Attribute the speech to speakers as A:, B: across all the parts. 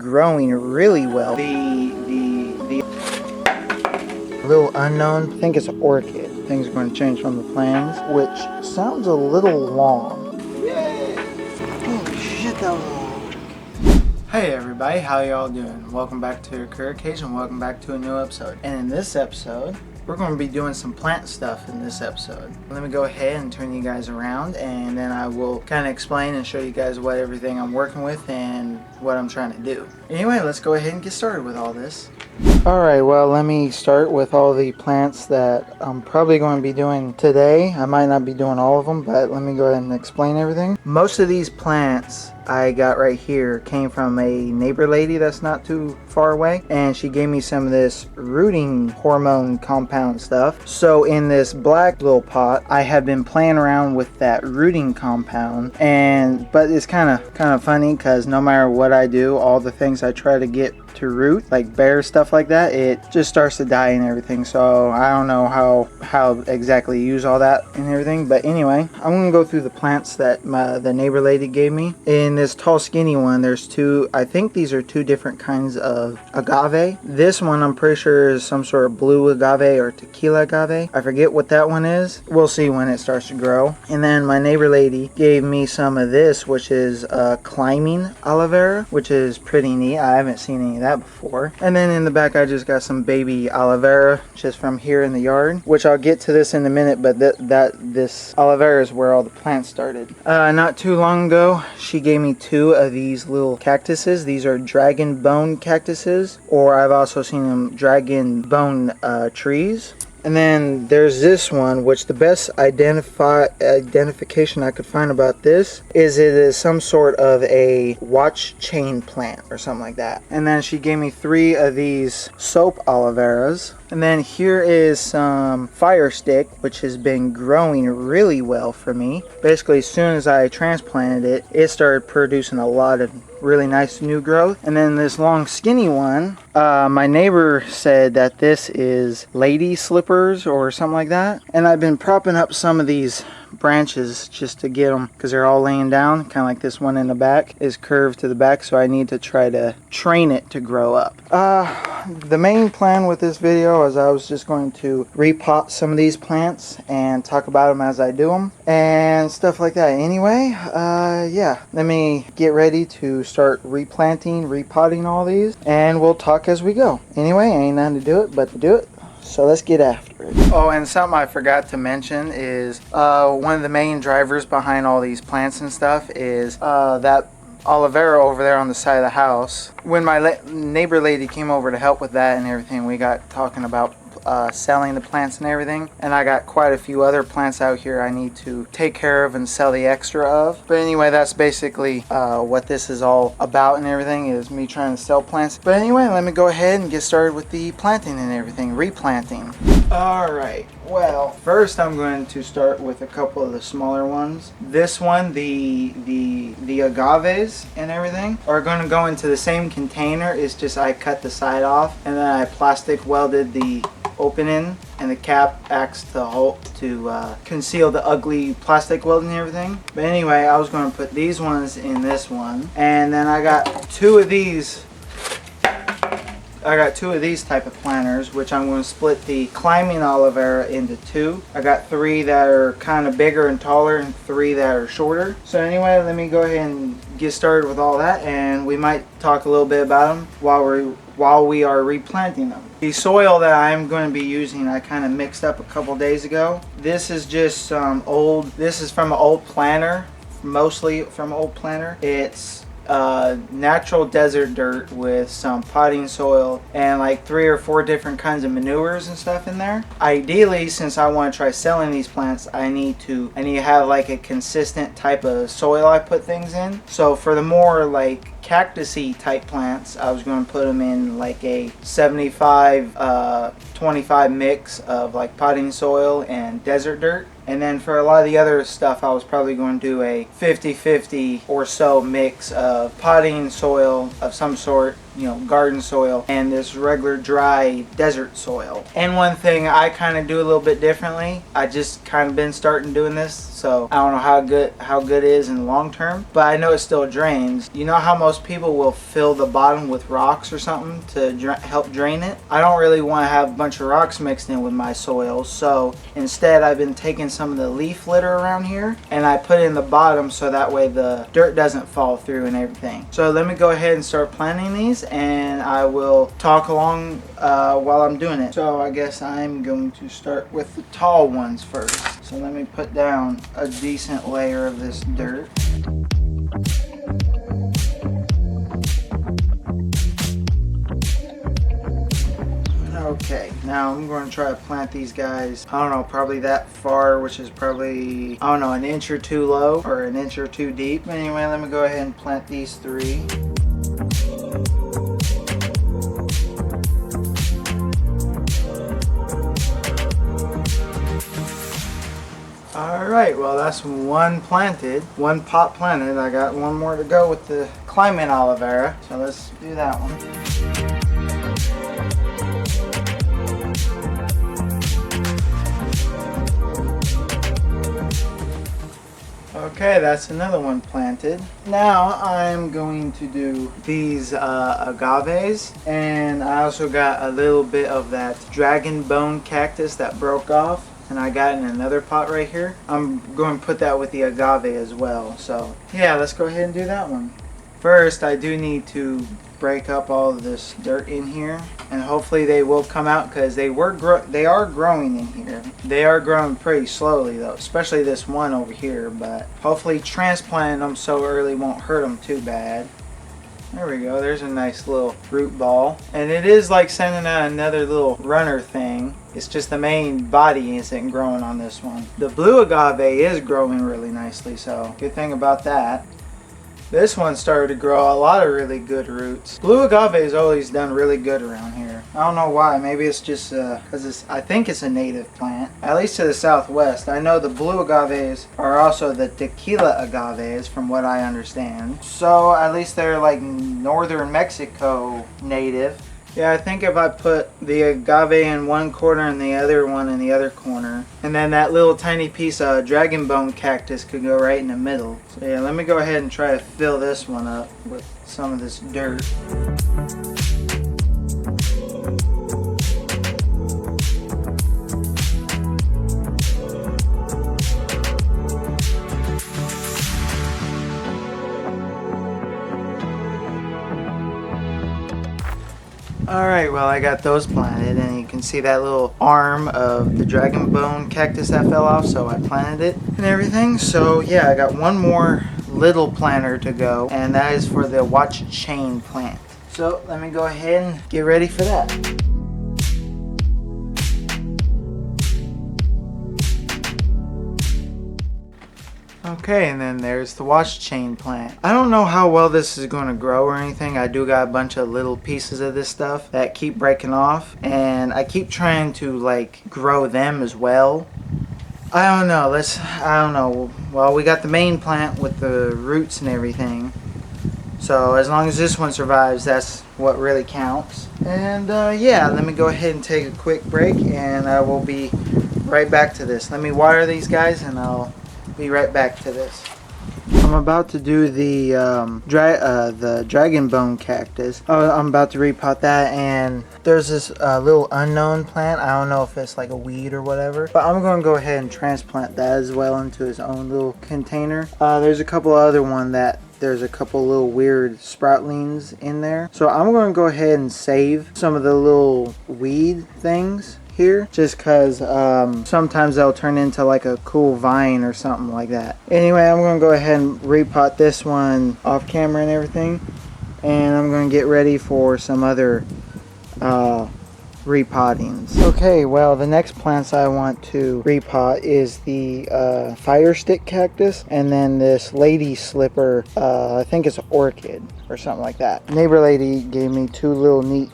A: growing really well. The little unknown, I think it's an orchid. Things are going to change from the plans, which sounds a little long. Yay! Holy shit, that was long. Hey everybody, how y'all doing? Welcome back to Career Occasion, welcome back to a new episode. And in this episode, we're going to be doing some plant stuff in this episode. Let me go ahead and turn you guys around, and then I will kind of explain and show you guys what everything I'm working with and what I'm trying to do. Anyway, let's go ahead and get started with all this. Alright, well, let me start with all the plants that I'm probably going to be doing today. I might not be doing all of them, but let me go ahead and explain everything. Most of these plants I got right here came from a neighbor lady that's not too far away, and she gave me some of this rooting hormone compound stuff. So in this black little pot, I have been playing around with that rooting compound, but it's kind of funny because no matter what I do, all the things I try to get to root, like bare stuff like that, it just starts to die and everything. So I don't know how exactly use all that and everything, but anyway, I'm gonna go through the plants that the neighbor lady gave me. In this tall skinny one, there's two, I think these are two different kinds of agave. This one I'm pretty sure is some sort of blue agave or tequila agave. I forget what that one is. We'll see when it starts to grow. And then my neighbor lady gave me some of this, which is climbing aloe vera, which is pretty neat. I haven't seen any of that before. And then in the back I just got some baby aloe vera just from here in the yard, which I'll get to this in a minute, but this aloe vera is where all the plants started. Not too long ago she gave me two of these little cactuses. These are dragon bone cactuses, or I've also seen them dragon bone trees. And then there's this one, which the best identification I could find about this is it is some sort of a watch chain plant or something like that. And then she gave me three of these soap aloe veras. And then here is some fire stick, which has been growing really well for me. Basically, as soon as I transplanted it, it started producing a lot of really nice new growth. And then this long skinny one, my neighbor said that this is lady slippers or something like that. And I've been propping up some of these branches just to get them because they're all laying down, kind of like this one in the back is curved to the back, so I need to try to train it to grow up. The main plan with this video is I was just going to repot some of these plants and talk about them as I do them and stuff like that. Anyway, yeah, let me get ready to start replanting, repotting all these, and we'll talk as we go. Anyway, ain't nothing to do it but to do it. So let's get after it. Oh, and something I forgot to mention is one of the main drivers behind all these plants and stuff is that aloe vera over there on the side of the house. When my neighbor lady came over to help with that and everything, we got talking about selling the plants and everything, and I got quite a few other plants out here I need to take care of and sell the extra of. But anyway, that's basically what this is all about and everything, is me trying to sell plants. But anyway, let me go ahead and get started with the planting and everything, replanting. Alright, well, first I'm going to start with a couple of the smaller ones. This one, the agaves and everything, are going to go into the same container. It's just I cut the side off and then I plastic welded the opening, and the cap acts to conceal the ugly plastic welding and everything. But anyway, I was going to put these ones in this one, and then I got two of these type of planters, which I'm going to split the climbing aloe vera into two. I got three that are kind of bigger and taller and three that are shorter. So anyway, let me go ahead and get started with all that, and we might talk a little bit about them while we are replanting them. The soil that I'm going to be using, I kind of mixed up a couple days ago. This is just this is from an old planter, mostly from an old planter. It's natural desert dirt with some potting soil and like 3 or 4 different kinds of manures and stuff in there. Ideally, since I want to try selling these plants, I need to have like a consistent type of soil I put things in. So for the more like cactusy type plants, I was going to put them in like a 75-25 mix of like potting soil and desert dirt. And then for a lot of the other stuff, I was probably going to do a 50-50 or so mix of potting soil of some sort, garden soil and this regular dry desert soil. And one thing I kind of do a little bit differently, I just kind of been starting doing this, so I don't know how good it is in the long term, but I know it still drains. You know how most people will fill the bottom with rocks or something to help drain it? I don't really want to have a bunch of rocks mixed in with my soil, so instead I've been taking some of the leaf litter around here and I put it in the bottom so that way the dirt doesn't fall through and everything. So let me go ahead and start planting these, and I will talk along while I'm doing it. So I guess I'm going to start with the tall ones first. So let me put down a decent layer of this dirt. Okay, now I'm going to try to plant these guys, I don't know, probably that far, which is probably, I don't know, an inch or two low or an inch or two deep. Anyway, let me go ahead and plant these 3. Alright, well that's one planted, one pot planted. I got one more to go with the climate aloe vera, so let's do that one. Okay, that's another one planted. Now I'm going to do these agaves, and I also got a little bit of that dragon bone cactus that broke off, and I got in another pot right here. I'm going to put that with the agave as well. So yeah, let's go ahead and do that one. First, I do need to break up all of this dirt in here, and hopefully they will come out, because they are growing in here. They are growing pretty slowly though, especially this one over here, but hopefully transplanting them so early won't hurt them too bad. There we go, there's a nice little root ball, and it is like sending out another little runner thing. It's just the main body isn't growing on this one. The blue agave is growing really nicely, so good thing about that. This one started to grow a lot of really good roots. Blue agave has always done really good around here. I don't know why. Maybe it's just because I think it's a native plant, at least to the southwest. I know the blue agaves are also the tequila agaves from what I understand. So at least they're like northern Mexico native. Yeah, I think if I put the agave in one corner and the other one in the other corner, and then that little tiny piece of dragon bone cactus could go right in the middle. So yeah, let me go ahead and try to fill this one up with some of this dirt. Alright, well I got those planted, and you can see that little arm of the dragon bone cactus that fell off, so I planted it and everything. So yeah, I got one more little planter to go, and that is for the watch chain plant. So let me go ahead and get ready for that. Okay, and then there's the watch chain plant. I don't know how well this is going to grow or anything. I do got a bunch of little pieces of this stuff that keep breaking off, and I keep trying to like grow them as well. I don't know. Well, we got the main plant with the roots and everything. So as long as this one survives, that's what really counts. And yeah, let me go ahead and take a quick break, and I will be right back to this. Let me water these guys, and I'll be right back to this. I'm about to do the dragon bone cactus. I'm about to repot that, and there's this little unknown plant. I don't know if it's like a weed or whatever, but I'm going to go ahead and transplant that as well into its own little container. There's a couple other one that there's a couple little weird sproutlings in there, so I'm going to go ahead and save some of the little weed things here, just because sometimes they'll turn into like a cool vine or something like that. Anyway, I'm going to go ahead and repot this one off camera and everything, and I'm going to get ready for some other repottings. Okay, well, the next plants I want to repot is the fire stick cactus, and then this lady slipper. I think it's an orchid or something like that. Neighbor lady gave me two little neat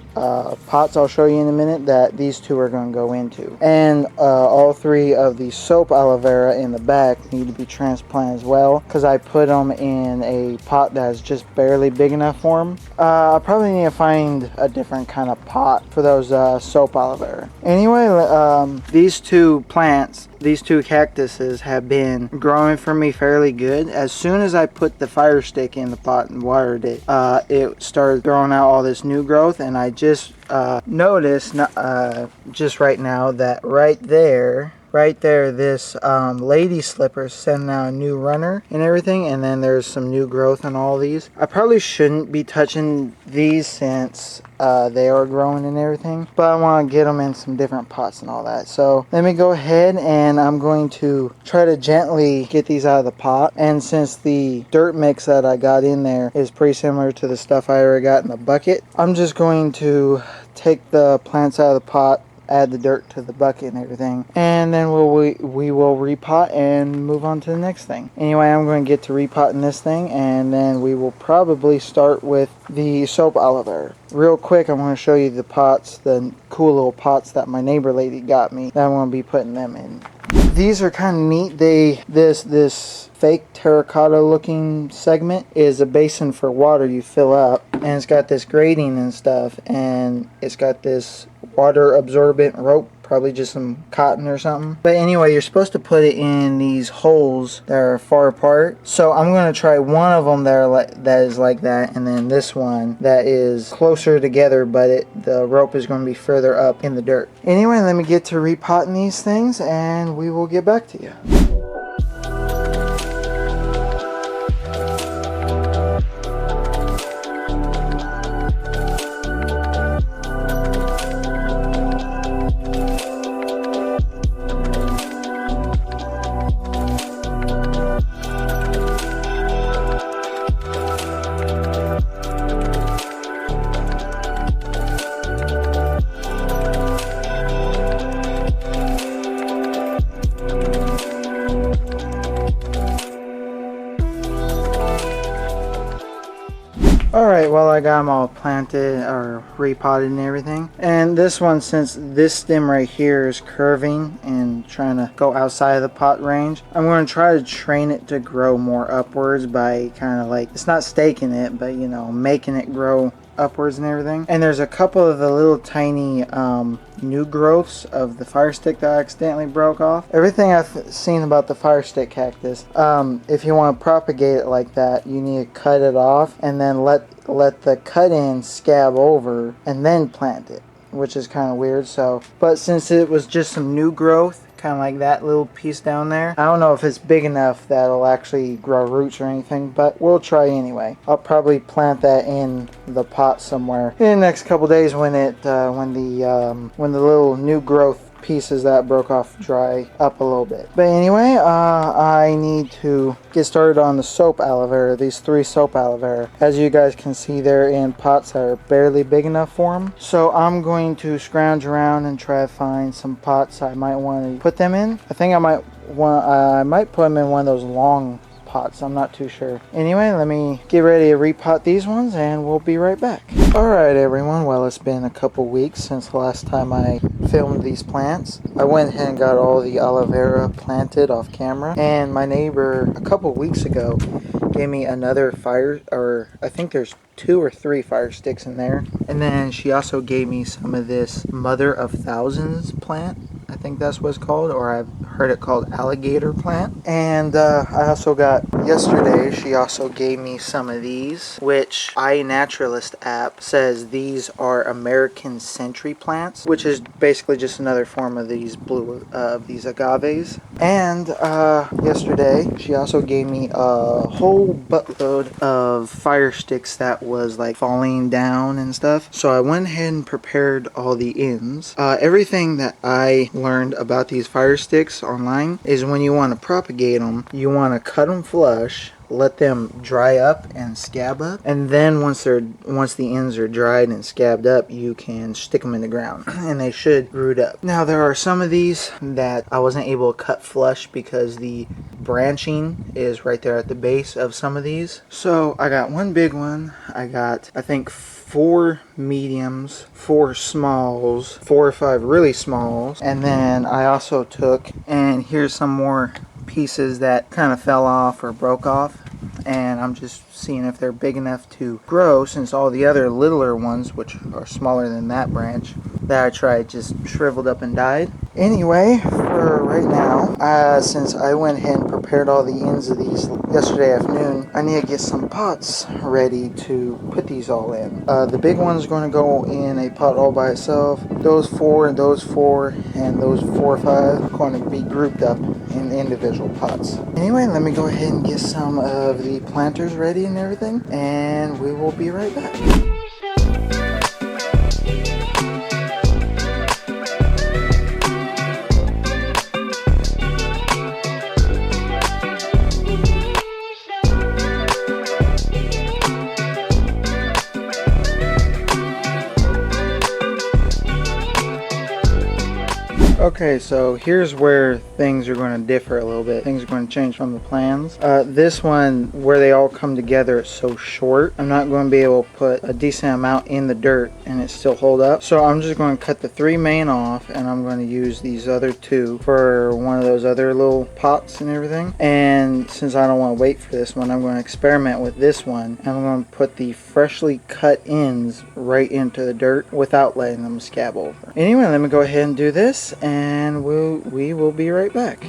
A: pots I'll show you in a minute that these two are going to go into. And all three of the soap aloe vera in the back need to be transplanted as well, because I put them in a pot that's just barely big enough for them. I probably need to find a different kind of pot for those soap aloe vera. Anyway, these two plants, these two cactuses have been growing for me fairly good. As soon as I put the fire stick in the pot and watered it, it started throwing out all this new growth, and I just noticed just right now that right there, this lady slipper sending out a new runner and everything, and then there's some new growth on all these. I probably shouldn't be touching these since they are growing and everything, but I want to get them in some different pots and all that. So let me go ahead and I'm going to try to gently get these out of the pot. And since the dirt mix that I got in there is pretty similar to the stuff I already got in the bucket, I'm just going to take the plants out of the pot, add the dirt to the bucket and everything, and then we will repot and move on to the next thing. Anyway, I'm going to get to repotting this thing, and then we will probably start with the soap aloe vera. Real quick, I'm going to show you the pots, the cool little pots that my neighbor lady got me that I'm going to be putting them in. These are kind of neat. This fake terracotta looking segment is a basin for water you fill up, and it's got this grating and stuff, and it's got this water absorbent rope, probably just some cotton or something. But anyway, you're supposed to put it in these holes that are far apart. So I'm going to try one of them that is like that, and then this one that is closer together, but the rope is going to be further up in the dirt. Anyway, let me get to repotting these things, and we will get back to you. Alright, well, I got them all planted or repotted and everything. And this one, since this stem right here is curving and trying to go outside of the pot range, I'm going to try to train it to grow more upwards by kind of like, it's not staking it, but you know, making it grow upwards and everything. And there's a couple of the little tiny new growths of the fire stick that I accidentally broke off. Everything I've seen about the fire stick cactus, if you want to propagate it like that, you need to cut it off and then let the cut in scab over and then plant it, which is kind of weird. So, but since it was just some new growth, kind of like that little piece down there, I don't know if it's big enough that it'll actually grow roots or anything, but we'll try anyway. I'll probably plant that in the pot somewhere in the next couple days when the little new growth pieces that broke off dry up a little bit. But anyway, I need to get started on the soap aloe vera, these 3 soap aloe vera. As you guys can see, they're in pots that are barely big enough for them. So I'm going to scrounge around and try to find some pots I might want to put them in. I think I might put them in one of those long pots. I'm not too sure. Anyway, let me get ready to repot these ones and we'll be right back. Alright everyone, well, it's been a couple weeks since the last time I filmed these plants. I went ahead and got all the aloe vera planted off camera, and my neighbor a couple weeks ago gave me another I think there's 2 or 3 fire sticks in there. And then she also gave me some of this mother of thousands plant. I think that's what it's called, or I've heard it called alligator plant. And I also got, yesterday, she also gave me some of these, which iNaturalist app says these are American century plants, which is basically just another form of these these agaves. And yesterday, she also gave me a whole buttload of fire sticks that was like falling down and stuff. So I went ahead and prepared all the ends. Everything that I learned about these fire sticks online is when you want to propagate them, you want to cut them flush let them dry up and scab up, and then once the ends are dried and scabbed up, you can stick them in the ground and they should root up. Now there are some of these that I wasn't able to cut flush because the branching is right there at the base of some of these. So I got one big one, I got I think 4 mediums, 4 smalls, 4 or 5 really smalls, and then I also took, and here's some more pieces that kind of fell off or broke off, and I'm just seeing if they're big enough to grow, since all the other littler ones, which are smaller than that branch that I tried, just shriveled up and died. Anyway, for right now, since I went ahead and prepared all the ends of these yesterday afternoon, I need to get some pots ready to put these all in. The big one's going to go in a pot all by itself. Those 4 and those 4 and those 4 or 5 are going to be grouped up in individual pots. Anyway, let me go ahead and get some of the planters ready and everything, and we will be right back. Okay, so here's where things are going to differ a little bit. Things are going to change from the plans. This one, where they all come together, is so short. I'm not going to be able to put a decent amount in the dirt and it still hold up. So I'm just going to cut the 3 main off, and I'm going to use these other 2 for one of those other little pots and everything. And since I don't want to wait for this one, I'm going to experiment with this one. And I'm going to put the freshly cut ends right into the dirt without letting them scab over. Anyway, let me go ahead and do this, and we will be right back.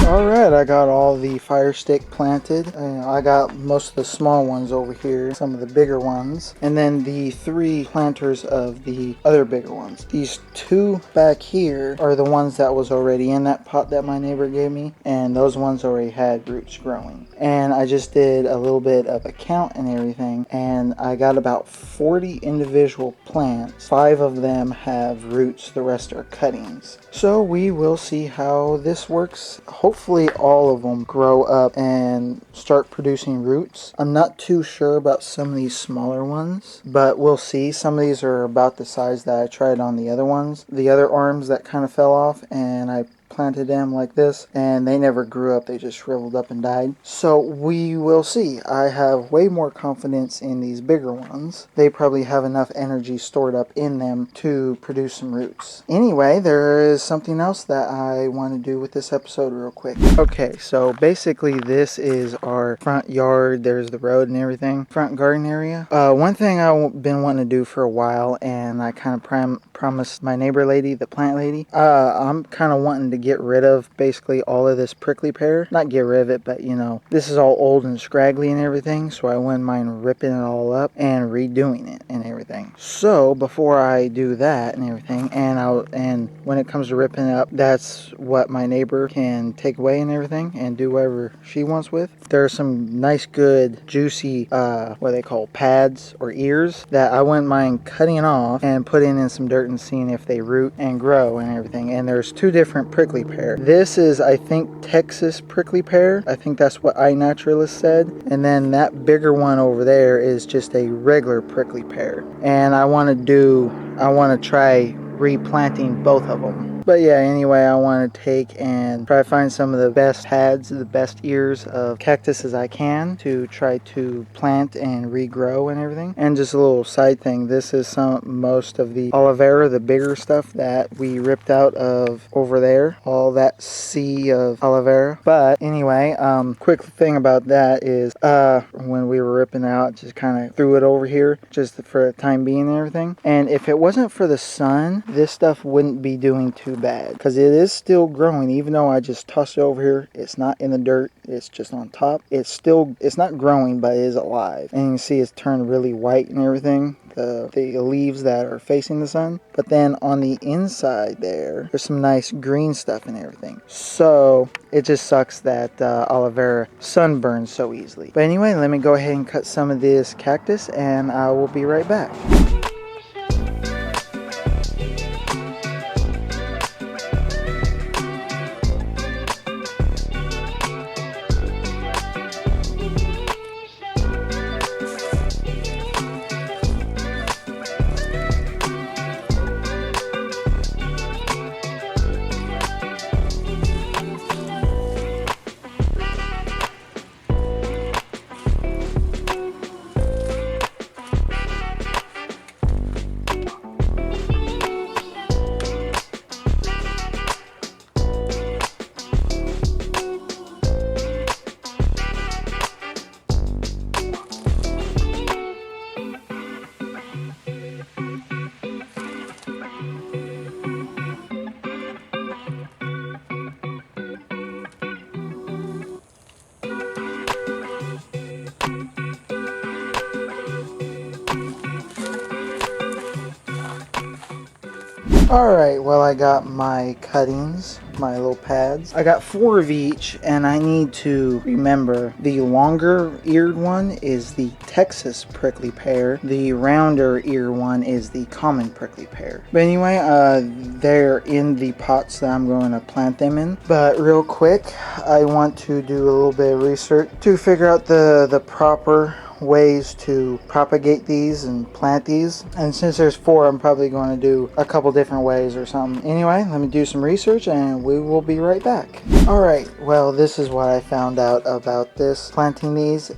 A: Alright, I got all the fire stick planted. I got most of the small ones over here, some of the bigger ones, and then the 3 planters of the other bigger ones. These 2 back here are the ones that was already in that pot that my neighbor gave me, and those ones already had roots growing. And I just did a little bit of a count and everything, and I got about 40 individual plants. 5 of them have roots, the rest are cuttings. So we will see how this works. Hopefully all of them grow up and start producing roots. I'm not too sure about some of these smaller ones, but we'll see. Some of these are about the size that I tried on the other ones. The other arms that kind of fell off, and I planted them like this, and they never grew up. They just shriveled up and died. So we will see. I have way more confidence in these bigger ones. They probably have enough energy stored up in them to produce some roots. Anyway, there is something else that I want to do with this episode real quick. Okay, so basically this is our front yard. There's the road and everything. Front garden area. One thing I've been wanting to do for a while, and I kind of promised my neighbor lady, the plant lady, I'm kind of wanting to get rid of basically all of this prickly pear. Not get rid of it, but you know, this is all old and scraggly and everything, so I wouldn't mind ripping it all up and redoing it and everything. So before I do that and everything, and when it comes to ripping it up, that's what my neighbor can take away and everything and do whatever she wants with. There are some nice good juicy what they call pads or ears that I wouldn't mind cutting off and putting in some dirt and seeing if they root and grow and everything. And there's 2 different prickly pear. This is, I think, Texas prickly pear. I think that's what iNaturalist said. And then that bigger one over there is just a regular prickly pear. And I want to try replanting both of them. But yeah, anyway, I want to take and try to find some of the best pads, the best ears of cactus I can to try to plant and regrow and everything. And just a little side thing, this is most of the aloe vera, the bigger stuff that we ripped out of over there, all that sea of aloe vera. But anyway, quick thing about that is when we were ripping out, just kind of threw it over here just for the time being and everything. And if it wasn't for the sun, this stuff wouldn't be doing too bad, because it is still growing. Even though I just tossed it over here, it's not in the dirt, it's just on top. It's not growing, but it is alive. And you can see it's turned really white and everything. the leaves that are facing the sun. But then on the inside there's some nice green stuff and everything. So it just sucks that aloe vera sunburns so easily. But anyway, let me go ahead and cut some of this cactus and I will be right back. Alright, well I got my cuttings, my little pads. I got 4 of each, and I need to remember the longer eared one is the Texas prickly pear. The rounder ear one is the common prickly pear. But anyway, they're in the pots that I'm going to plant them in. But real quick, I want to do a little bit of research to figure out the proper ways to propagate these and plant these, and since there's 4, I'm probably going to do a couple different ways or something. Anyway, let me do some research and we will be right back. Alright, well this is what I found out about this, planting these.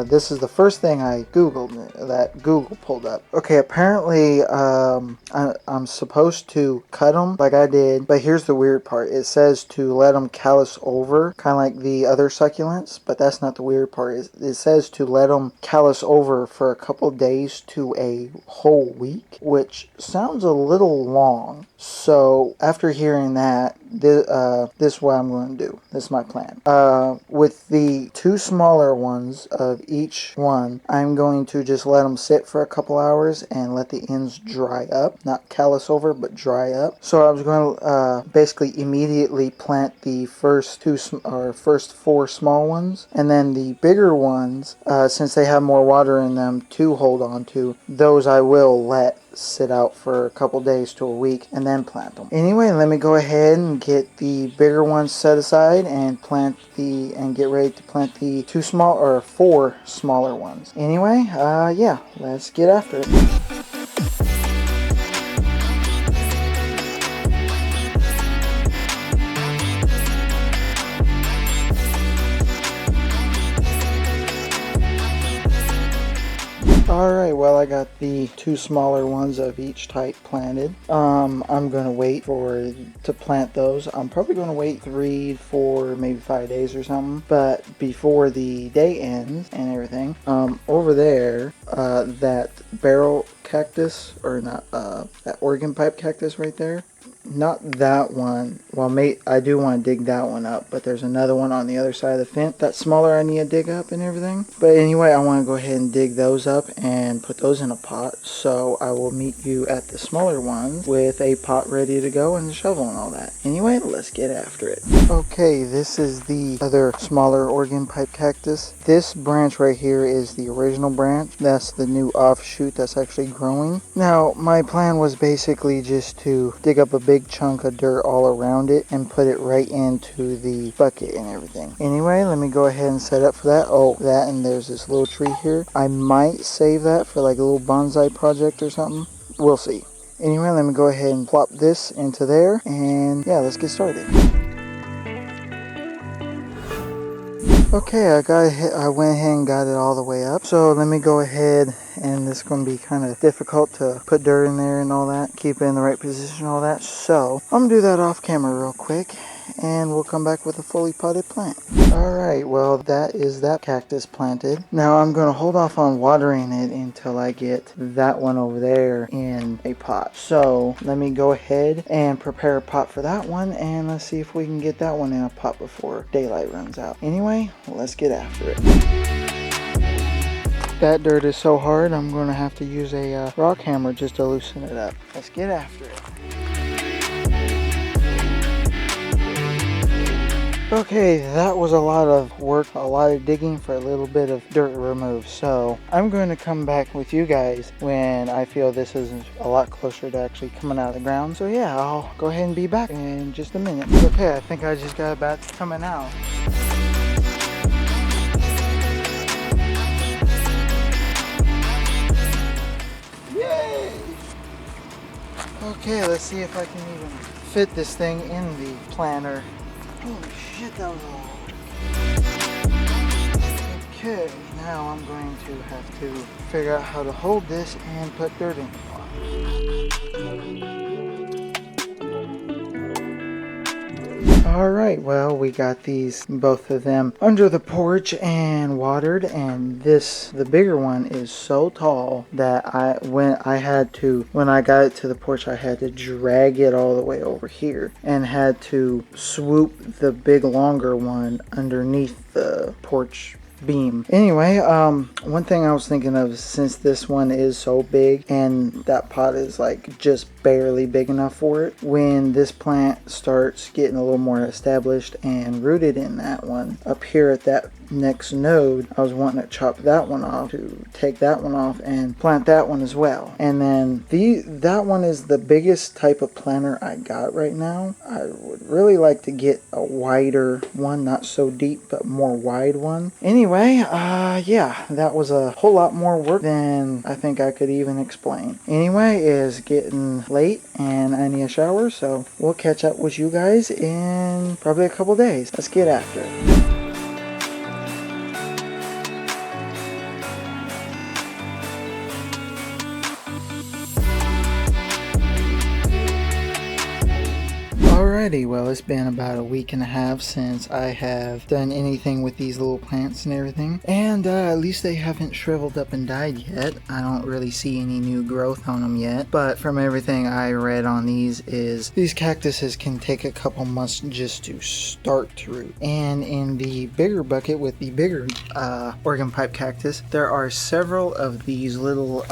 A: This is the first thing I googled that Google pulled up. Okay, apparently I'm supposed to cut them like I did, but here's the weird part. It says to let them callus over, kind of like the other succulents, but that's not the weird part. It says to let them callus over for a couple days to a whole week, which sounds a little long. So after hearing that, this is what I'm going to do. This is my plan. With the 2 smaller ones of each one, I'm going to just let them sit for a couple hours and let the ends dry up. Not callus over, but dry up. So I was going to basically immediately plant the first 4 small ones, and then the bigger ones, since they have more water in them to hold on to, those I will let sit out for a couple days to a week and then plant them. Anyway, let me go ahead and get the bigger ones set aside and get ready to plant the 4 smaller ones. Anyway, yeah, let's get after it. Alright, well I got the 2 smaller ones of each type planted. I'm going to wait to plant those. I'm probably going to wait 3, 4, maybe 5 days or something. But before the day ends and everything, over there, that barrel cactus, or not, that organ pipe cactus right there, not that one. Well, I do want to dig that one up, but there's another one on the other side of the fence that's smaller I need to dig up and everything. But anyway, I want to go ahead and dig those up and put those in a pot. So I will meet you at the smaller ones with a pot ready to go and a shovel and all that. Anyway, let's get after it. Okay, this is the other smaller organ pipe cactus. This branch right here is the original branch. That's the new offshoot that's actually growing. Now, my plan was basically just to dig up a big chunk of dirt all around it and put it right into the bucket and everything. Anyway, let me go ahead and set up for that. Oh, that, and there's this little tree here. I might save that for like a little bonsai project or something. We'll see. Anyway, let me go ahead and plop this into there, and yeah, let's get started. Okay, I went ahead and got it all the way up. So let me go ahead, and this is going to be kind of difficult to put dirt in there and all that, keep it in the right position and all that. So I'm going to do that off camera real quick, and we'll come back with a fully potted plant. Alright, well that is that cactus planted. Now I'm going to hold off on watering it until I get that one over there in a pot. So let me go ahead and prepare a pot for that one, and let's see if we can get that one in a pot before daylight runs out. Anyway, let's get after it. That dirt is so hard, I'm going to have to use a rock hammer just to loosen it up. Let's get after it. Okay, that was a lot of work, a lot of digging for a little bit of dirt removed. So I'm going to come back with you guys when I feel this is a lot closer to actually coming out of the ground. So yeah, I'll go ahead and be back in just a minute. Okay, I think I just got about coming out. Yay! Okay, let's see if I can even fit this thing in the planter. Holy shit, that was a lot. Okay, now I'm going to have to figure out how to hold this and put dirt in the pot. Alright, well, we got these, both of them, under the porch and watered, and the bigger one is so tall that when I got it to the porch, I had to drag it all the way over here and had to swoop the big longer one underneath the porch beam. Anyway, one thing I was thinking of, since this one is so big and that pot is like just barely big enough for it, when this plant starts getting a little more established and rooted in that one up here at that next node, I was wanting to chop that one off, to take that one off and plant that one as well. And then that one is the biggest type of planter I got right now. I would really like to get a wider one, not so deep but more wide one. Anyway, yeah, that was a whole lot more work than I think I could even explain. Anyway, it's getting late and I need a shower, so we'll catch up with you guys in probably a couple days. Let's get after it. Alrighty, well, it's been about a week and a half since I have done anything with these little plants and everything, and at least they haven't shriveled up and died yet. I don't really see any new growth on them yet, but from everything I read on these cactuses can take a couple months just to start to root. And in the bigger bucket with the bigger organ pipe cactus, there are several of these little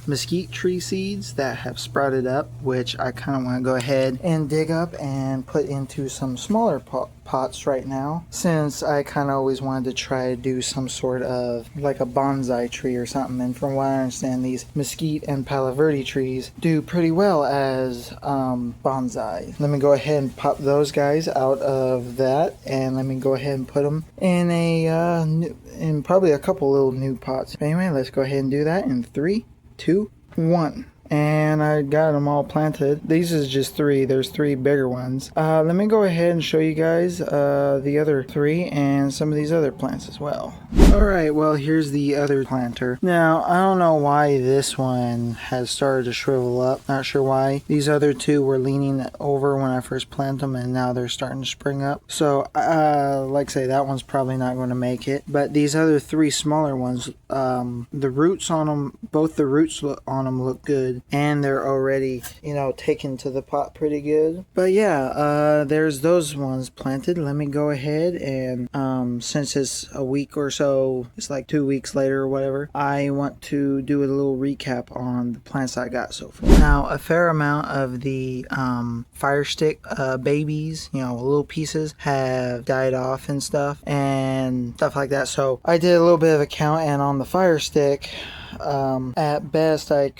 A: mesquite tree seeds that have sprouted up, which I kind of want to go ahead and dig up and put into some smaller pots right now, since I kind of always wanted to try to do some sort of like a bonsai tree or something. And from what I understand, these mesquite and palo verde trees do pretty well as bonsai. Let me go ahead and pop those guys out of that, and let me go ahead and put them in in probably a couple little new pots. Anyway, let's go ahead and do that in 3, 2, 1. And I got them all planted. These is just 3. There's 3 bigger ones. Let me go ahead and show you guys the other 3 and some of these other plants as well. Alright, well, here's the other planter. Now, I don't know why this one has started to shrivel up. Not sure why. These other 2 were leaning over when I first planted them, and now they're starting to spring up. So, like I say, that one's probably not going to make it. But these other 3 smaller ones, the roots on them, both the roots on them look good. And they're already, taken to the pot pretty good. But yeah, there's those ones planted. Let me go ahead and, since it's a week or so, it's like 2 weeks later or whatever, I want to do a little recap on the plants I got so far. Now, a fair amount of the fire stick babies, little pieces, have died off and stuff like that. So I did a little bit of a count, and on the fire stick, at best I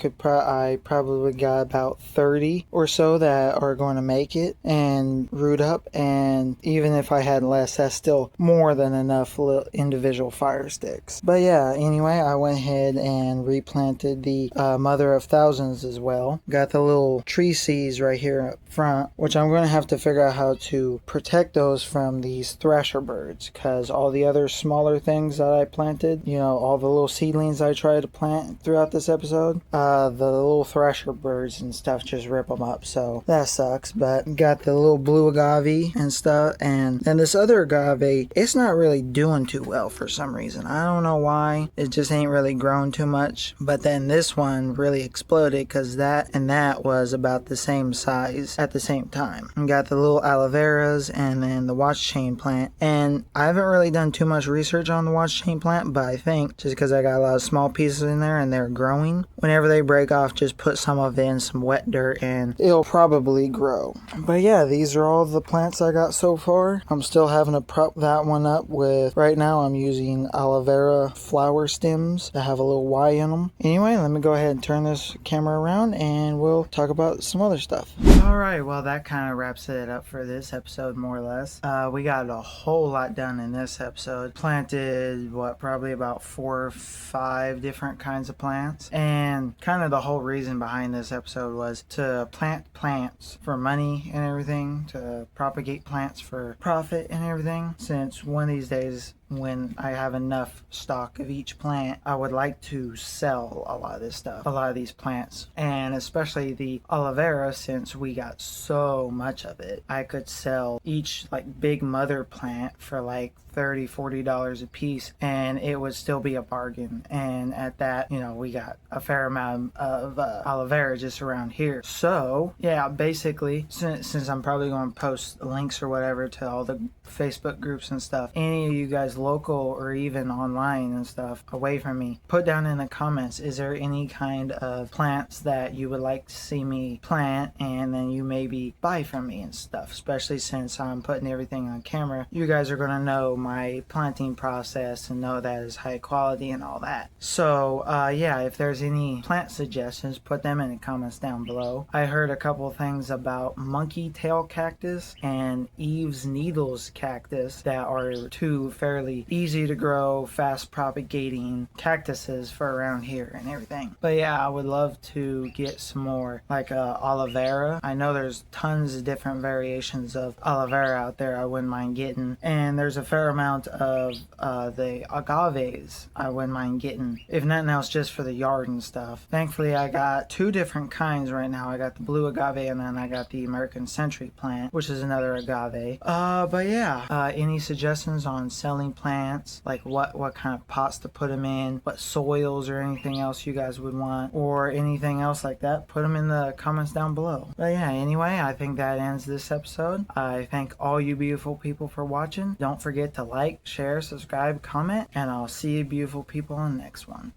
A: probably got about 30 or so that are going to make it and root up, and even if I had less, that's still more than enough little individual fire sticks. But yeah, anyway, I went ahead and replanted the mother of thousands as well. Got the little tree seeds right here up front, which I'm going to have to figure out how to protect those from these thrasher birds, because all the other smaller things that I planted, all the little seedlings I tried to plant plant throughout this episode. The little thrasher birds and stuff just rip them up, so that sucks. But got the little blue agave and stuff, and then this other agave, it's not really doing too well for some reason. I don't know why. It just ain't really grown too much. But then this one really exploded because that and that was about the same size at the same time. And got the little aloe veras and then the watch chain plant. And I haven't really done too much research on the watch chain plant, but I think just because I got a lot of small pieces in there and they're growing, whenever they break off, just put some of it in some wet dirt and it'll probably grow. But yeah, these are all the plants I got so far. I'm still having to prop that one up with, right now I'm using aloe vera flower stems that have a little Y in them. Anyway, let me go ahead and turn this camera around and we'll talk about some other stuff. Alright, well that kind of wraps it up for this episode more or less. We got a whole lot done in this episode. Planted, probably about 4 or 5 different kinds of plants. And kind of the whole reason behind this episode was to plant plants for money and everything, to propagate plants for profit and everything, since one of these days when I have enough stock of each plant, I would like to sell a lot of this stuff, a lot of these plants, and especially the aloe vera, since we got so much of it. I could sell each like big mother plant for like $30-$40 a piece, and it would still be a bargain. And at that, you know, we got a fair amount of aloe vera just around here. So yeah, basically, since I'm probably going to post links or whatever to all the Facebook groups and stuff, any of you guys local or even online and stuff away from me, put down in the comments, is there any kind of plants that you would like to see me plant and then you maybe buy from me and stuff, especially since I'm putting everything on camera. You guys are going to know my planting process and know that is high quality and all that. So yeah, if there's any plant suggestions, put them in the comments down below. I heard a couple things about monkey tail cactus and Eve's needles cactus that are two fairly easy to grow, fast propagating cactuses for around here and everything. But yeah, I would love to get some more like aloe vera. I know there's tons of different variations of aloe vera out there I wouldn't mind getting, and there's a fair amount of the agaves I wouldn't mind getting, if nothing else just for the yard and stuff. Thankfully I got 2 different kinds right now. I got the blue agave and then I got the American century plant, which is another agave. But yeah, any suggestions on selling plants, like what kind of pots to put them in, what soils or anything else you guys would want, or anything else like that, put them in the comments down below. But yeah, anyway, I think that ends this episode. I thank all you beautiful people for watching. Don't forget to like, share, subscribe, comment, and I'll see you beautiful people in the next one.